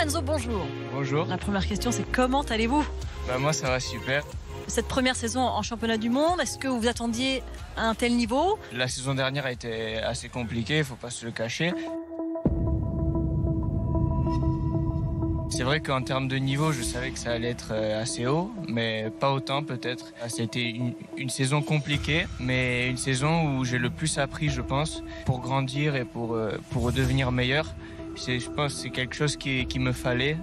Lorenzo, bonjour. Bonjour. La première question, c'est comment allez-vous? Moi, ça va super. Cette première saison en championnat du monde, est-ce que vous attendiez à un tel niveau? La saison dernière a été assez compliquée, il faut pas se le cacher. C'est vrai qu'en termes de niveau, je savais que ça allait être assez haut, mais pas autant peut-être. C'était une saison compliquée, mais une saison où j'ai le plus appris, je pense, pour grandir et pour devenir meilleur. Je pense que c'est quelque chose qu'il me fallait.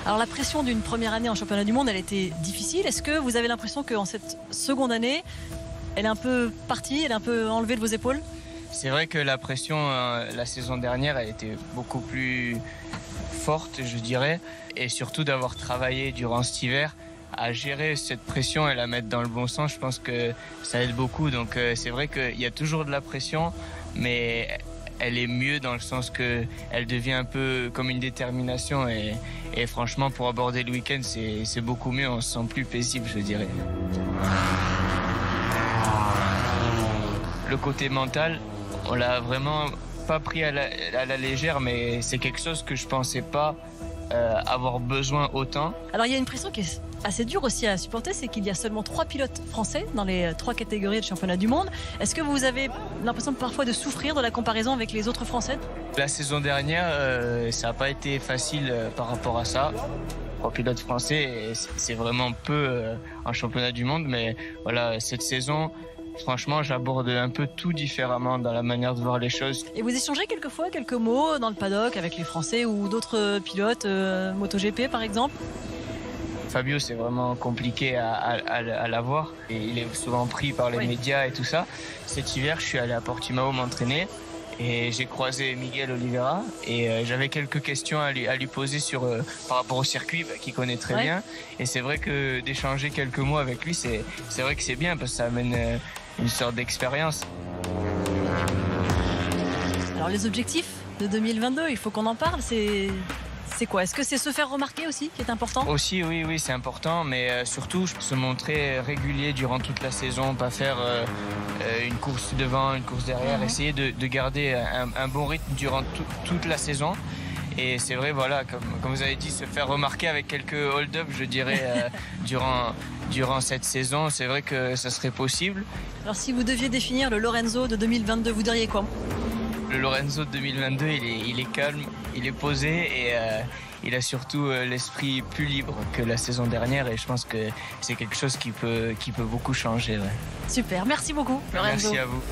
Alors la pression d'une première année en championnat du monde, elle était difficile. Est-ce que vous avez l'impression qu'en cette seconde année, elle est un peu partie, elle est un peu enlevée de vos épaules? C'est vrai que la pression, la saison dernière, elle était beaucoup plus forte, je dirais, et surtout d'avoir travaillé durant cet hiver à gérer cette pression et la mettre dans le bon sens, je pense que ça aide beaucoup. Donc c'est vrai qu'il y a toujours de la pression, mais elle est mieux dans le sens qu'elle devient un peu comme une détermination et franchement pour aborder le week-end c'est beaucoup mieux, on se sent plus paisible, je dirais. Le côté mental, on l'a vraiment pas pris à la légère, mais c'est quelque chose que je pensais pas avoir besoin autant. Alors il y a une pression qui est assez dure aussi à supporter, c'est qu'il y a seulement 3 pilotes français dans les 3 catégories de championnat du monde. Est-ce que vous avez l'impression parfois de souffrir de la comparaison avec les autres Français? La saison dernière, ça n'a pas été facile par rapport à ça. 3 pilotes français, c'est vraiment peu en championnat du monde, mais voilà, cette saison, franchement, j'aborde un peu tout différemment dans la manière de voir les choses. Et vous échangez quelquefois quelques mots dans le paddock avec les Français ou d'autres pilotes, MotoGP par exemple? Fabio, c'est vraiment compliqué à l'avoir et il est souvent pris par les médias et tout ça. Cet hiver, je suis allé à Portimao m'entraîner et j'ai croisé Miguel Oliveira et j'avais quelques questions à lui poser par rapport au circuit qu'il connaît très bien. Et c'est vrai que d'échanger quelques mots avec lui, c'est vrai que c'est bien parce que ça amène une sorte d'expérience. Alors les objectifs de 2022, il faut qu'on en parle, c'est quoi? Est-ce que c'est se faire remarquer aussi qui est important? Aussi, oui, c'est important, mais surtout se montrer régulier durant toute la saison, pas faire une course devant, une course derrière, essayer de garder un bon rythme durant toute la saison. Et c'est vrai, voilà, comme vous avez dit, se faire remarquer avec quelques hold-up, je dirais, durant cette saison, c'est vrai que ça serait possible. Alors si vous deviez définir le Lorenzo de 2022, vous diriez quoi? Le Lorenzo de 2022, il est calme, il est posé et il a surtout l'esprit plus libre que la saison dernière et je pense que c'est quelque chose qui peut beaucoup changer. Ouais. Super, merci beaucoup Lorenzo. Merci à vous.